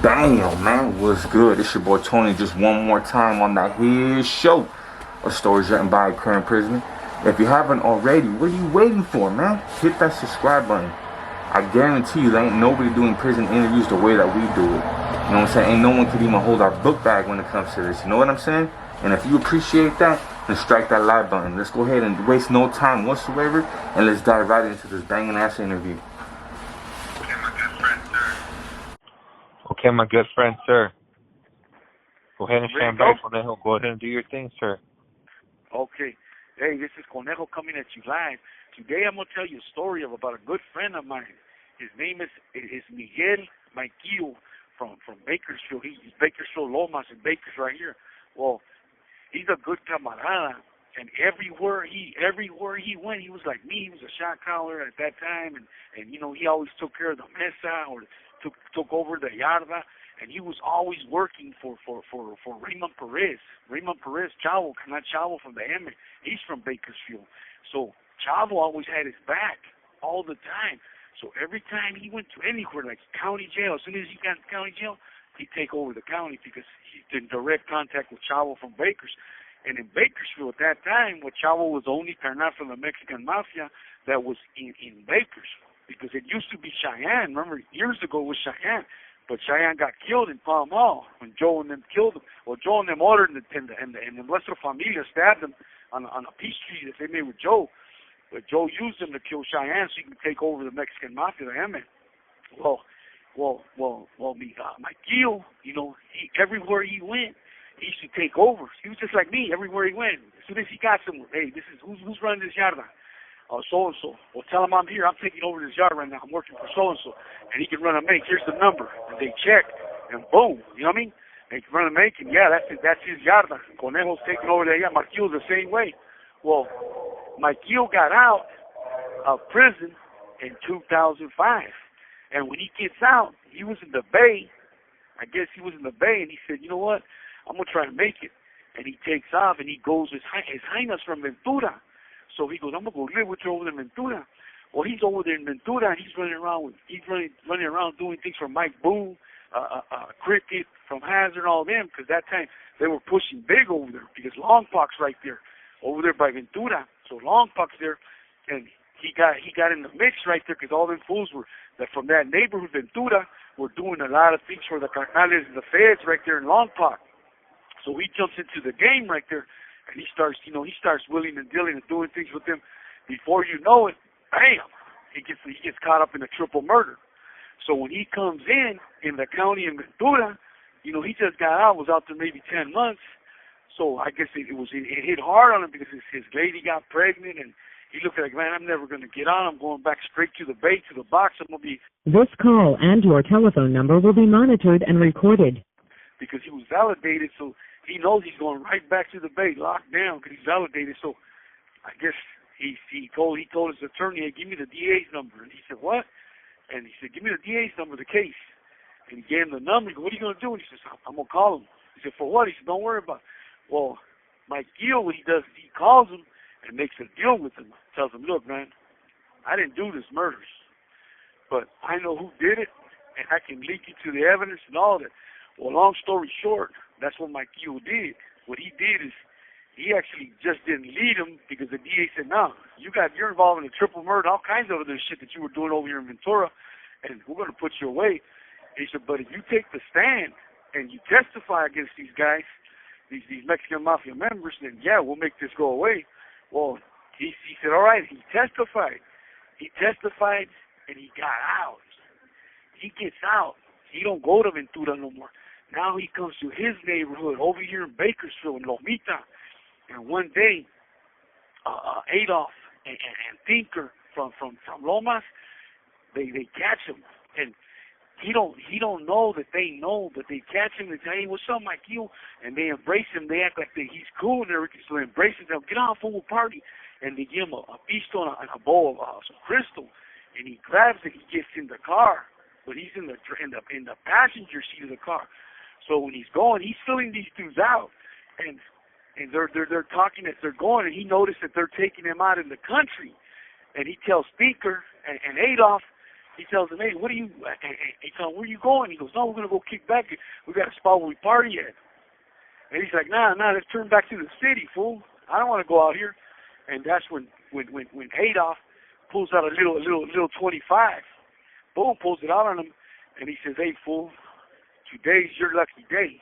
Damn, man, what's good? It's your boy Tony just one more time on that his show of stories written by a current prisoner. If you haven't already, what are you waiting for, man? Hit that subscribe button. I guarantee you there ain't nobody doing prison interviews the way that we do it. You know what I'm saying? Ain't no one can even hold our book bag when it comes to this. You know what I'm saying? And if you appreciate that, then strike that like button. Let's go ahead and waste no time whatsoever, and let's dive right into this banging ass interview. Okay, my good friend, sir. Go ahead and stand by, Cornejo. Go ahead and do your thing, sir. Okay. Hey, this is Cornejo coming at you live. Today I'm going to tell you a story about a good friend of mine. His name is Mikeo from Bakersfield. He's Bakersfield, Lomitas, and Bakers right here. Well, he's a good camarada, and everywhere he went, he was like me. He was a shot caller at that time, and you know, he always took care of the mesa or took over the yarda, and he was always working for Raymond Perez. Raymond Perez, Chavo, not Chavo from the inmate. He's from Bakersfield. So Chavo always had his back all the time. So every time he went to anywhere, like county jail, as soon as he got to county jail, he'd take over the county because he's in direct contact with Chavo from Bakers. And in Bakersfield at that time, what Chavo was the only carnal from the Mexican mafia that was in Bakers. Because it used to be Cheyenne. Remember, years ago it was Cheyenne. But Cheyenne got killed in Palm Hall when Joe and them killed him. Well, Joe and them ordered, and the Nuestra Familia stabbed him on a peace treaty that they made with Joe. But Joe used them to kill Cheyenne so he could take over the Mexican mafia, the Emmett. Well, Mikeo, you know, everywhere he went, he used to take over. He was just like me everywhere he went. As soon as he got somewhere, hey, this is who's running this yarda? So-and-so. Well, tell him I'm here. I'm taking over this yard right now. I'm working for so-and-so. And he can run a make. Here's the number. And they check. And boom. You know what I mean? They can run a make. And, yeah, that's his yarda. Conejo's taking over that yard. Mikio's the same way. Well, Mikeo got out of prison in 2005. And when he gets out, he was in the Bay. I guess he was in the Bay. And he said, you know what? I'm going to try to make it. And he takes off. And he goes, his highness from Ventura. So he goes, I'm gonna go live with you over there in Ventura. Well, he's over there in Ventura, and he's running around doing things for Mike Boone, Cricket, from Hazard, all them, because that time they were pushing big over there because Longpox right there, over there by Ventura. So Longpox there, and he got in the mix right there because all them fools were that from that neighborhood Ventura were doing a lot of things for the carnales and the feds right there in Longpox. So he jumps into the game right there. And he starts willing and dealing and doing things with them. Before you know it, bam, he gets caught up in a triple murder. So when he comes in the county in Ventura, you know, he just got out, was out there maybe 10 months. So I guess it hit hard on him because his lady got pregnant, and he looked like, man, I'm never going to get on. I'm going back straight to the Bay, to the box. I'm going to be. This call and your telephone number will be monitored and recorded. Because he was validated, so he knows he's going right back to the Bay, locked down, because he's validated. So I guess he told his attorney, hey, give me the DA's number. And he said, what? And he said, give me the DA's number, the case. And he gave him the number. He goes, what are you going to do? And he says, I'm going to call him. He said, for what? He said, don't worry about it. Well, Mikeo, what he does is he calls him and makes a deal with him. Tells him, look, man, I didn't do this murders, but I know who did it, and I can link you to the evidence and all that. Well, long story short, that's what Mikeo did. What he did is he actually just didn't lead him because the DA said, no, you're involved in a triple murder, all kinds of other shit that you were doing over here in Ventura, and we're going to put you away. He said, but if you take the stand and you testify against these guys, these Mexican mafia members, then, yeah, we'll make this go away. Well, he said, all right, he testified. He testified, and he got out. He gets out. He don't go to Ventura no more. Now he comes to his neighborhood over here in Bakersfield, in Lomitas. And one day, Adolf and Tinker from Lomas, they catch him. And he don't know that they know, but they catch him and say, hey, what's up, Mikeo? And they embrace him. They act like he's cool and everything. So they embrace him. They'll get off, we'll party. And they give him a pistol and a bowl of some crystal. And he grabs it. He gets in the car. But he's in the passenger seat of the car. So when he's going, he's filling these dudes out, and they're talking as they're going, and he noticed that they're taking him out in the country, and he tells Speaker and Adolf, He tells him, hey, what are you, he tells him, where are you going? He goes, no, we're going to go kick back. We got a spot where we party at. And he's like, nah, let's turn back to the city, fool. I don't want to go out here. And that's when Adolf pulls out a little 25. Boom, pulls it out on him. And he says, hey, fool, today's your lucky day.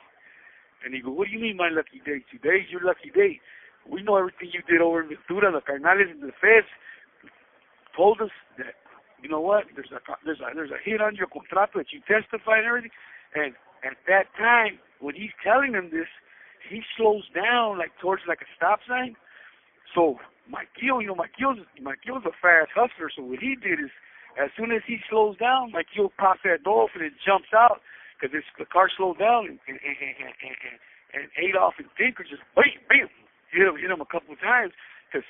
And he goes, what do you mean my lucky day? Today's your lucky day. We know everything you did over in Ventura, the carnales and the feds told us that, you know what, there's a hit on your contrato that you testified and everything. And at that time, when he's telling him this, he slows down like towards like a stop sign. So Mikeo, Mikeo's a fast hustler. So what he did is, as soon as he slows down, Mikeo pops that door open and jumps out because the car slowed down, and Adolf and Tinker just bam, hit him a couple of times because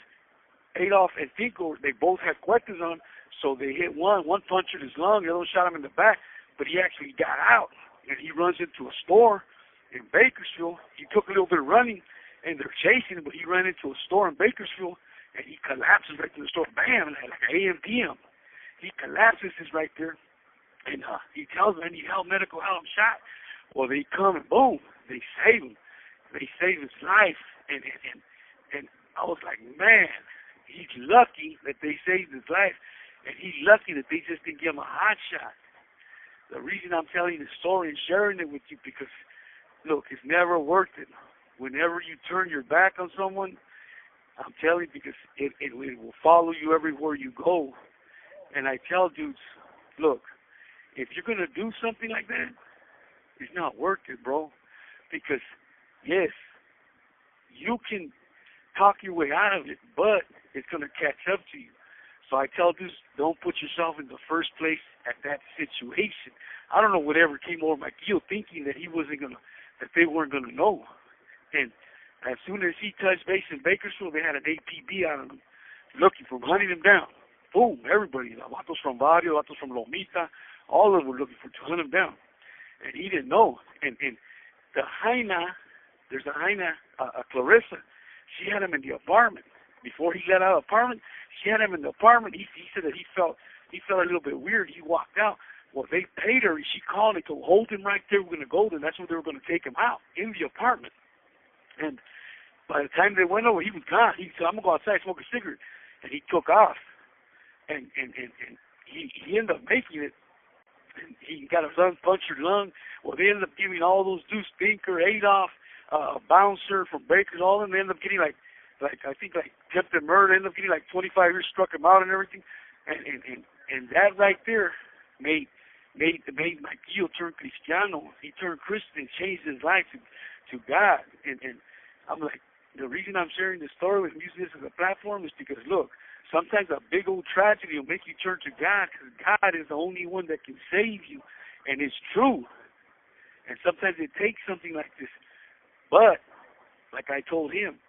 Adolf and Tinker, they both had cuetas on, so they hit one punctured his lung, the other one shot him in the back, but he actually got out, and he runs into a store in Bakersfield. He took a little bit of running, and they're chasing him, but he ran into a store in Bakersfield, and he collapses right to the store, bam, like AM, PM. He collapses right there, and he tells them, I need help, medical help, I'm shot. Well, they come and boom, they save him. They save his life, and I was like, man, he's lucky that they saved his life, and he's lucky that they just didn't give him a hot shot. The reason I'm telling this story and sharing it with you because, look, it's never worth it. Whenever you turn your back on someone, I'm telling you because it will follow you everywhere you go. And I tell dudes, look, if you're going to do something like that, it's not worth it, bro. Because, yes, you can talk your way out of it, but it's going to catch up to you. So I tell dudes, don't put yourself in the first place at that situation. I don't know whatever came over Mikeo thinking that that they weren't going to know. And as soon as he touched base in Bakersfield, they had an APB out on him, looking for him, hunting him down. Boom, everybody, vatos from Barrio, vatos from Lomitas, all of them were looking to hunt him down. And he didn't know. And the Jaina, there's a Jaina, Clarissa, she had him in the apartment. Before he got out of the apartment, she had him in the apartment. He said that he felt a little bit weird. He walked out. Well, they paid her, and she called and told, hold him right there, we're going to go there. That's where they were going to take him out, in the apartment. And by the time they went over, he was gone. He said, I'm going to go outside, smoke a cigarette. And he took off. And he ended up making it. And he got a punctured lung. Well, they ended up giving all those dudes, Tinker, Adolf, Bouncer from Bakers, all of them, they ended up getting like I think attempted murder, ended up getting like 25 years, struck him out and everything. And that right there made Mikeo turn Cristiano. He turned Christian, changed his life to God. And I'm like, the reason I'm sharing this story with using this as a platform is because, look, sometimes a big old tragedy will make you turn to God because God is the only one that can save you. And it's true. And sometimes it takes something like this. But, like I told him,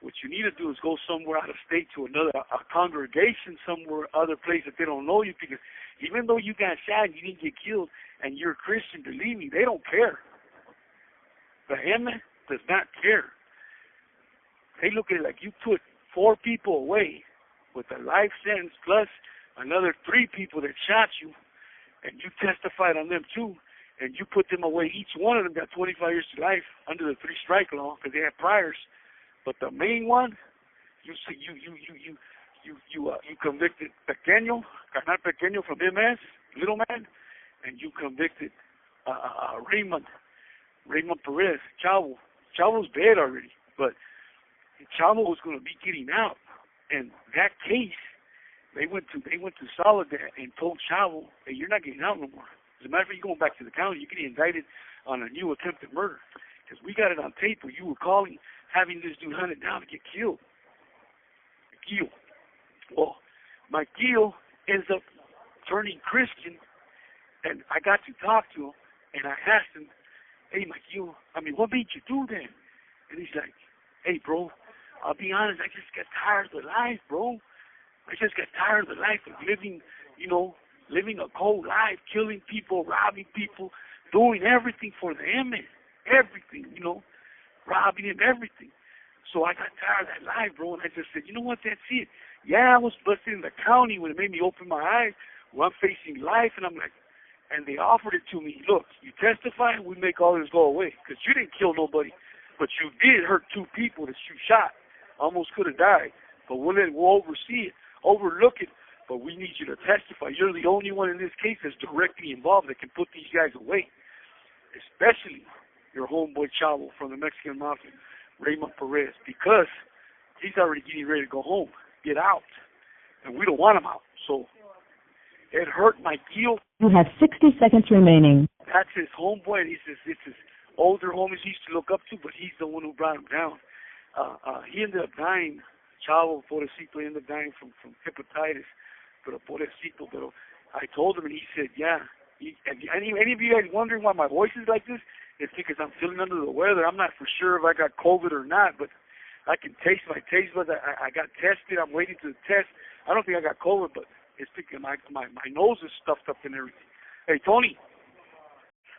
what you need to do is go somewhere out of state to a congregation somewhere, other place that they don't know you, because even though you got shot and you didn't get killed and you're a Christian, believe me, they don't care. The Emma does not care. They look at it like you put 4 people away with a life sentence plus another 3 people that shot you, and you testified on them too, and you put them away. Each one of them got 25 years to life under the 3-strike law because they had priors. But the main one, you convicted Pequeño, Carnal Pequeño from MS, Little Man, and you convicted Raymond Perez, Chavo. Chavo's dead already, but Chavo was going to be getting out. And that case, they went to Soledad and told Chavo, hey, you're not getting out no more. As a matter of fact, you're going back to the county. You get indicted on a new attempted murder. Because we got it on tape where you were calling, having this dude hunted down to get killed. Mikeo. Well, Mikeo ends up turning Christian, and I got to talk to him, and I asked him, hey, Mikeo, what made you do that? And he's like, hey, bro, I'll be honest, I just got tired of the life, bro. I just got tired of the life of living, living a cold life, killing people, robbing people, doing everything for the image. Everything, robbing and everything. So I got tired of that life, bro, and I just said, you know what, that's it. Yeah, I was busted in the county when it made me open my eyes, well, I'm facing life, and I'm like, and they offered it to me. Look, you testify, we make all this go away, because you didn't kill nobody, but you did hurt 2 people that you shot. Almost could have died, but we'll oversee it, overlook it, but we need you to testify. You're the only one in this case that's directly involved that can put these guys away, especially your homeboy Chavo from the Mexican Mafia, Raymond Perez, because he's already getting ready to go home, get out, and we don't want him out. So it hurt Mikeo. You have 60 seconds remaining. That's his homeboy, and it's his older homies he used to look up to, but he's the one who brought him down. He ended up dying. Chavo, pobrecito, ended up dying from hepatitis. Pero pobrecito, pero I told him, and he said, yeah. Any of you guys wondering why my voice is like this? It's because I'm feeling under the weather. I'm not for sure if I got COVID or not, but I can taste my taste buds. I got tested. I'm waiting to test. I don't think I got COVID, but it's because my nose is stuffed up and everything. Hey, Tony,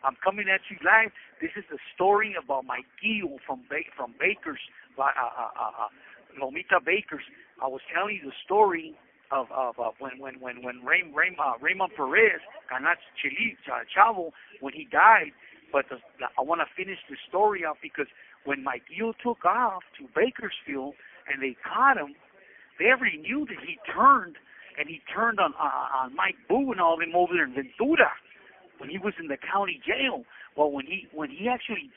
I'm coming at you live. This is the story about Mikeo from Bakers, Lomita Bakers. I was telling you the story of when Raymond Perez, and that's Chavo, when he died. But I want to finish the story off because when Mikeo took off to Bakersfield and they caught him, they already knew that he turned on Mike Boo and all them over there in Ventura when he was in the county jail. Well, when he actually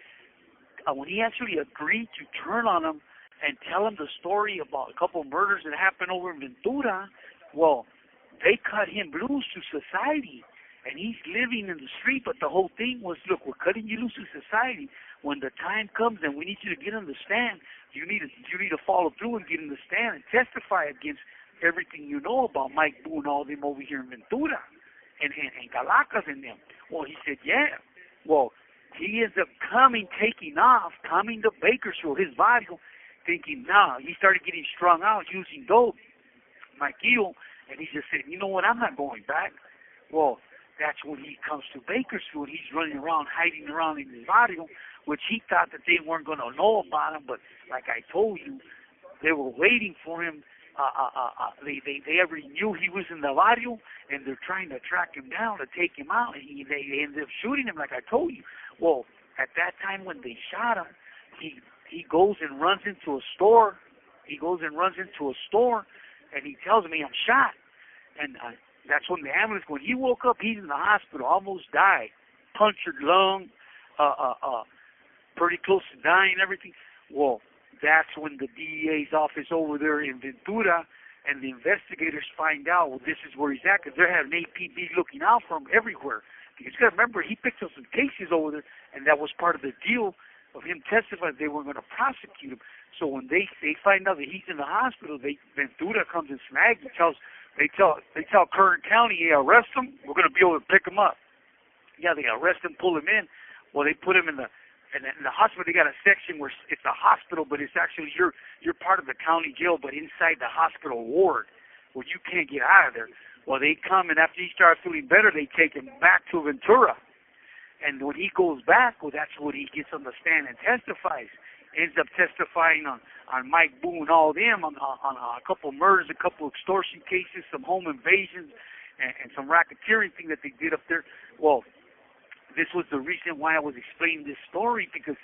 agreed to turn on him and tell him the story about a couple of murders that happened over in Ventura, well, they cut him loose to society, and he's living in the street. But the whole thing was, look, we're cutting you loose to society. When the time comes and we need you to get on the stand, you need to follow through and get in the stand and testify against everything you know about Mike Boo and all them over here in Ventura and Calacas and them. Well, he said, yeah. Well, he ends up taking off, coming to Bakersfield, his barrio, thinking, he started getting strung out using dope, Mikeo, and he just said, you know what, I'm not going back. Well, that's when he comes to Bakersfield. He's running around, hiding around in his barrio, which he thought that they weren't going to know about him, but like I told you, they were waiting for him. They already knew he was in the barrio, and they're trying to track him down to take him out, and they ended up shooting him, like I told you. Well, at that time when they shot him, he goes and runs into a store. And he tells me, I'm shot. And that's when the ambulance, when he woke up, he's in the hospital, almost died. Punctured lung, pretty close to dying and everything. Well, that's when the DEA's office over there in Ventura and the investigators find out, well, this is where he's at, because they're having APB looking out for him everywhere. You got to remember, he picked up some cases over there, and that was part of the deal of him testifying. They weren't going to prosecute him. So when they find out that he's in the hospital, Ventura comes and snags him. They tell Kern County, hey, arrest him. We're going to be able to pick him up. Yeah, they arrest him, pull him in. Well, they put him in the hospital. They got a section where it's a hospital, but it's actually you're part of the county jail, but inside the hospital ward where you can't get out of there. Well, they come, and after he starts feeling better, they take him back to Ventura. And when he goes back, well, that's when he gets on the stand and testifies. Ends up testifying on Mike Boo and all them, on a couple of murders, a couple of extortion cases, some home invasions, and some racketeering thing that they did up there. Well, this was the reason why I was explaining this story, because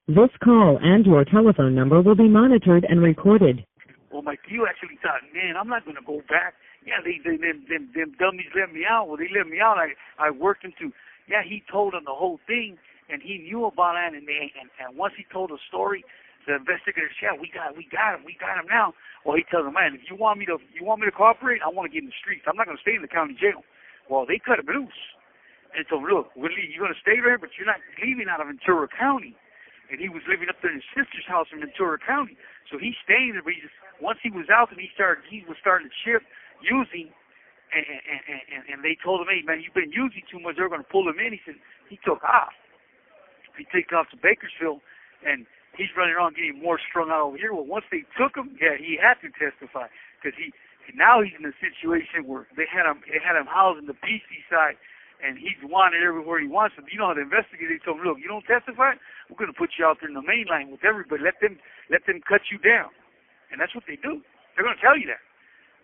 this call and your telephone number will be monitored and recorded. Well, Mikeo actually thought, man, I'm not going to go back. Yeah, them dummies let me out. Well, they let me out. I worked him to, he told them the whole thing, and he knew about it. And once he told the story, the investigators, we got him now. Well, he tells them, man, if you want me to cooperate, I want to get in the streets. I'm not going to stay in the county jail. Well, they cut him loose. And so, look, Willie, you're going to stay there, but you're not leaving out of Ventura County. And he was living up there in his sister's house in Ventura County. So he's staying there, but once he was out, and he was starting to ship using, and they told him, hey, man, you've been using too much. They're going to pull him in. He said he took off. He took off to Bakersfield, and he's running around getting more strung out over here. Well, once they took him, he had to testify, because now he's in a situation where they had him housed in the PC side, and he's wanted everywhere he wants him. You know how the investigators told him, look, you don't testify, we're going to put you out there in the main line with everybody. Let them cut you down. And that's what they do. They're going to tell you that.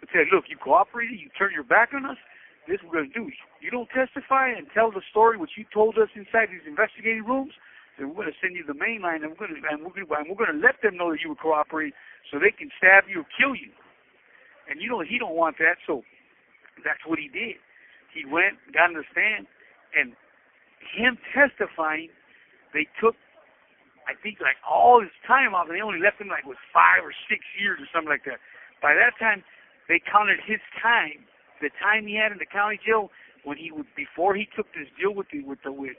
But said, look, you cooperated, you turned your back on us, this is what we're going to do. You don't testify and tell the story which you told us inside these investigating rooms, then we're going to send you the main line, and we're going to let them know that you were cooperating so they can stab you or kill you. And you know he don't want that, so that's what he did. He went, got in the stand, and him testifying, they took, I think, like all his time off, and they only left him like with 5 or 6 years or something like that. By that time, they counted his time, the time he had in the county jail when he would, before he took this deal with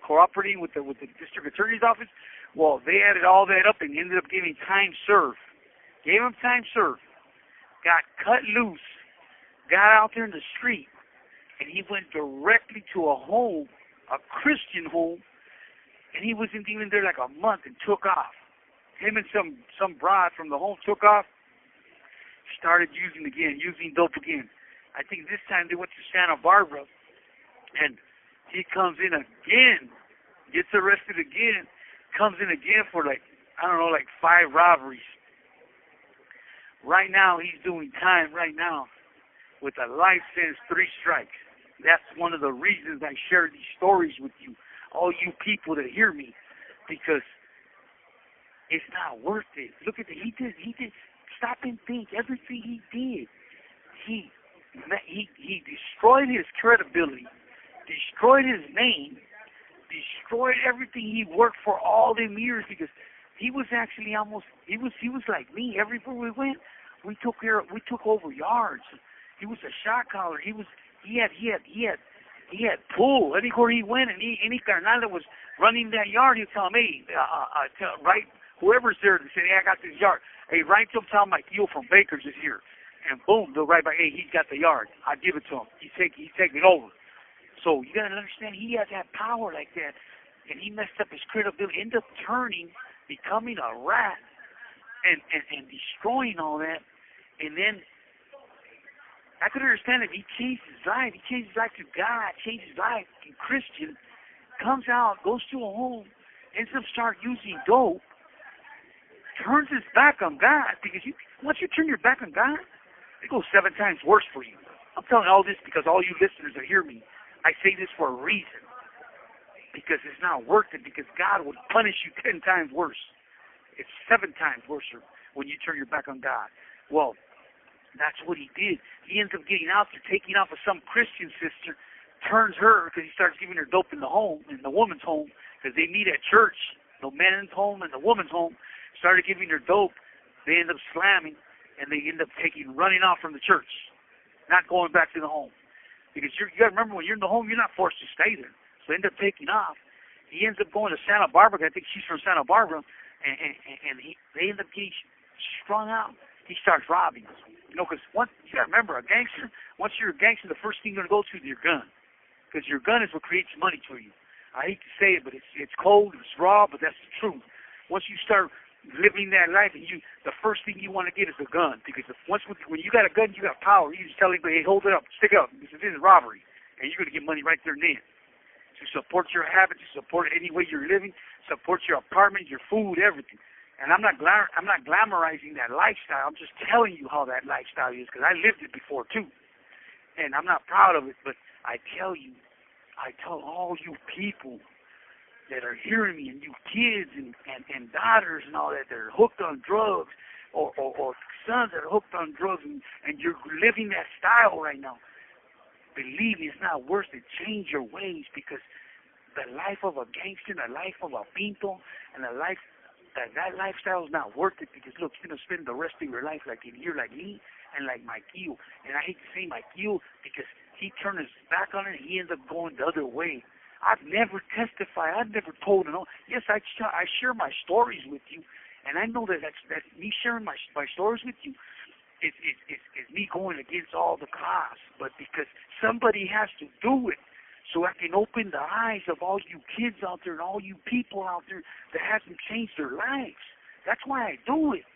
cooperating with the district attorney's office. Well, they added all that up and ended up giving time served. Gave him time served. Got cut loose. Got out there in the street, and he went directly to a home, a Christian home, and he wasn't even there like a month and took off. Him and some broad from the home took off. Started using dope again. I think this time they went to Santa Barbara, and he comes in again, gets arrested again, comes in again for like 5 robberies. Right now, he's doing time right now with a life sentence, 3 strikes. That's one of the reasons I share these stories with you, all you people that hear me, because it's not worth it. Look at he did. Stop and think. Everything he did, he destroyed his credibility, destroyed his name, destroyed everything he worked for all them years, because he was actually he was like me. Everywhere we went, we took over yards. He was a shot caller. He had pull anywhere he went, and any carnal that was running that yard, he'd tell him, hey, right, whoever's there, to say, hey, I got this yard. Hey, right to him, tell him Mikeo from Bakers is here. And boom, they'll write back, hey, he's got the yard. I'll give it to him. He's taking it over. So you got to understand, he has that power like that, and he messed up his credibility, ended up becoming a rat, and destroying all that. And then I could understand if he changed his life. He changed his life to God, changed his life to Christian, comes out, goes to a home, ends up start using dope, turns his back on God, because once you turn your back on God, it goes 7 times worse for you. I'm telling all this because all you listeners that hear me, I say this for a reason. Because it's not worth it, because God would punish you 10 times worse. It's 7 times worse when you turn your back on God. Well, that's what he did. He ends up getting out there, taking off with some Christian sister, turns her, because he starts giving her dope in the home, in the woman's home, because they meet at church, the men's home and the woman's home. Started giving her dope. They end up slamming, and they end up running off from the church, not going back to the home. Because you got to remember, when you're in the home, you're not forced to stay there. So they end up taking off. He ends up going to Santa Barbara. I think she's from Santa Barbara, and they end up getting strung out. He starts robbing us. Because you got to remember, a gangster, once you're a gangster, the first thing you're going to go to is your gun. Because your gun is what creates money for you. I hate to say it, but it's cold, it's raw, but that's the truth. Once you start living that life, and the first thing you want to get is a gun, because when you got a gun, you got power. You just tell anybody, hey, hold it up, stick it up, because this is robbery, and you're going to get money right there and then. To support your habits, to support any way you're living, support your apartment, your food, everything. And I'm not glamorizing that lifestyle. I'm just telling you how that lifestyle is, because I lived it before too, and I'm not proud of it. But I tell all you people that are hearing me, and you kids and daughters and all that are hooked on drugs, or sons that are hooked on drugs, and you're living that style right now, believe me, it's not worth it. Change your ways, because the life of a gangster, the life of a pinto, and that lifestyle is not worth it, because look, you're going to spend the rest of your life like in here, like me, and like Mikeo. And I hate to say Mikeo, because he turned his back on it, and he ends up going the other way. I've never testified. I've never told it all. Yes, I share my stories with you, and I know that's me sharing my stories with you. It's me going against all the costs, but because somebody has to do it, so I can open the eyes of all you kids out there and all you people out there that haven't changed their lives. That's why I do it.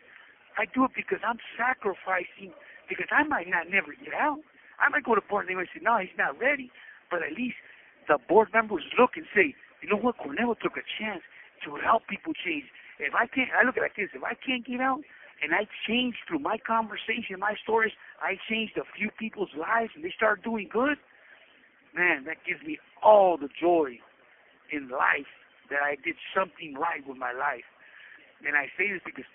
I do it because I'm sacrificing, because I might not never get out. I might go to court and they might say, no, he's not ready, but at least the board members look and say, you know what, Cornejo took a chance to help people change. If I can't, I look at it like this, if I can't get out, and I changed through my conversation, my stories, I changed a few people's lives, and they start doing good, man, that gives me all the joy in life that I did something right with my life. And I say this because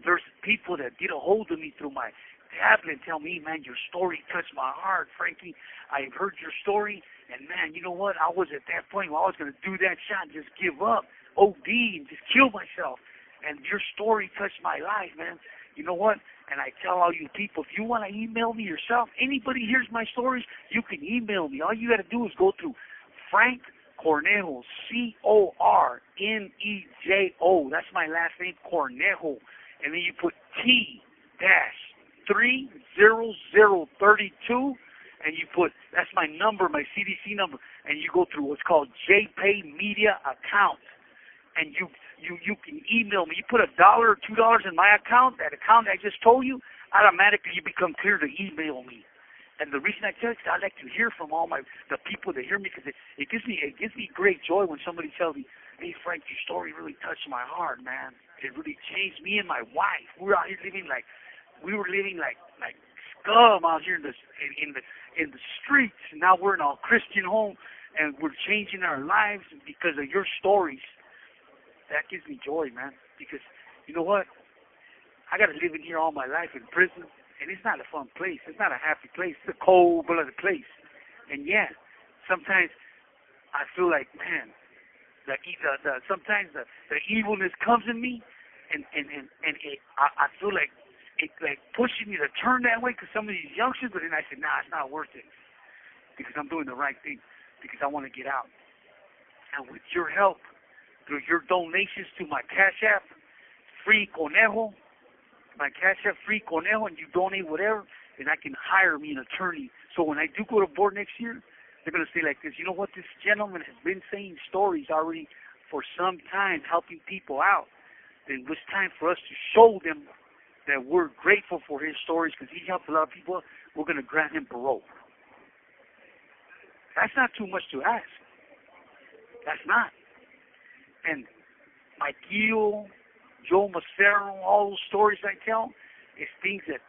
there's people that get a hold of me through my tablet and tell me, man, your story touched my heart, Frankie. I heard your story, and man, you know what? I was at that point where I was going to do that shot and just give up, OD, and just kill myself. And your story touched my life, man. You know what? And I tell all you people, if you want to email me yourself, anybody hears my stories, you can email me. All you got to do is go to Frank Cornejo, Cornejo. That's my last name, Cornejo. And then you put T-30032, and you put, that's my number, my CDC number, and you go through what's called JPay Media account. And you can email me. You put $1 or $2 in my account, that account I just told you, automatically you become clear to email me. And the reason I tell you is I like to hear from all the people that hear me, because it gives me great joy when somebody tells me, hey Frank, your story really touched my heart, man. It really changed me and my wife. We were out here living like scum out here in the streets, and now we're in a Christian home and we're changing our lives because of your stories. That gives me joy, man, because you know what? I got to live in here all my life in prison, and it's not a fun place. It's not a happy place. It's a cold-blooded place. And yeah, sometimes I feel like, man, sometimes the evilness comes in me, and I feel like it's like pushing me to turn that way because some of these youngsters, but then I said, nah, it's not worth it because I'm doing the right thing, because I want to get out. And with your help, through your donations to my Cash App, Free Cornejo, my Cash App, Free Cornejo, and you donate whatever, then I can hire me an attorney. So when I do go to board next year, they're going to say like this, you know what, this gentleman has been saying stories already for some time, helping people out. Then it's time for us to show them that we're grateful for his stories because he helped a lot of people. We're going to grant him parole. That's not too much to ask. That's not. And Mikeo, Joe Macero, all those stories I tell is things that,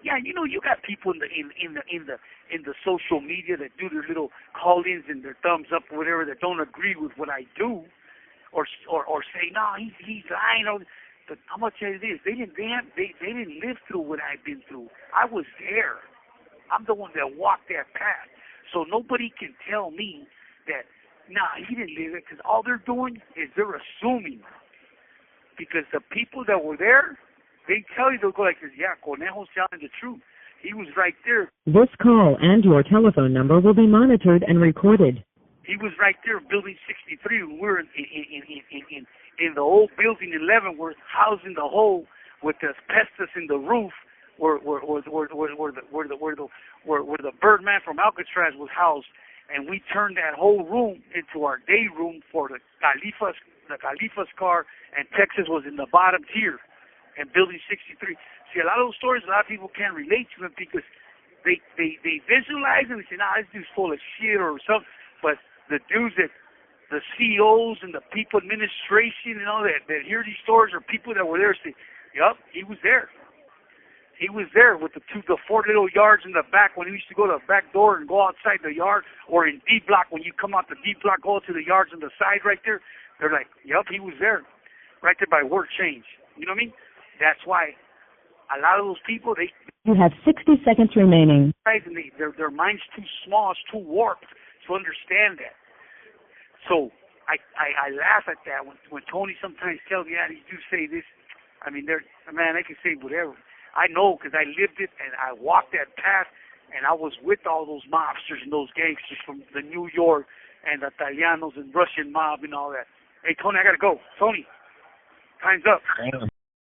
yeah, you know, you got people in the social media that do their little call-ins and their thumbs up or whatever that don't agree with what I do, or say, no, he's lying. But I'm gonna tell you this: they didn't live through what I've been through. I was there. I'm the one that walked that path. So nobody can tell me that, nah, he didn't live it, because all they're doing is they're assuming. Because the people that were there, they tell you, they'll go like this, yeah, Cornejo's telling the truth. He was right there. This call and your telephone number will be monitored and recorded. He was right there in Building 63. We were in the old Building 11. We're housing the hole with the asbestos in the roof, where the Birdman from Alcatraz was housed. And we turned that whole room into our day room for the Khalifa's car, and Texas was in the bottom tier, and Building 63. See, a lot of those stories, a lot of people can't relate to them because they visualize them and say, nah, this dude's full of shit or something. But the dudes that, the CEOs and the people administration and all that hear these stories, or people that were there say, yup, he was there. He was there with the 4 little yards in the back when he used to go to the back door and go outside the yard, or in D block when you come out the D block, go to the yards on the side right there. They're like, yup, he was there, right there by Word Change. You know what I mean? That's why a lot of those people, You have 60 seconds remaining. And their mind's too small, it's too warped to understand that. So I laugh at that when Tony sometimes tells me, yeah, these dudes say this. I mean, man, they can say whatever. I know because I lived it and I walked that path, and I was with all those mobsters and those gangsters from the New York and the Italianos and Russian mob and all that. Hey, Tony, I got to go. Tony, time's up. Damn.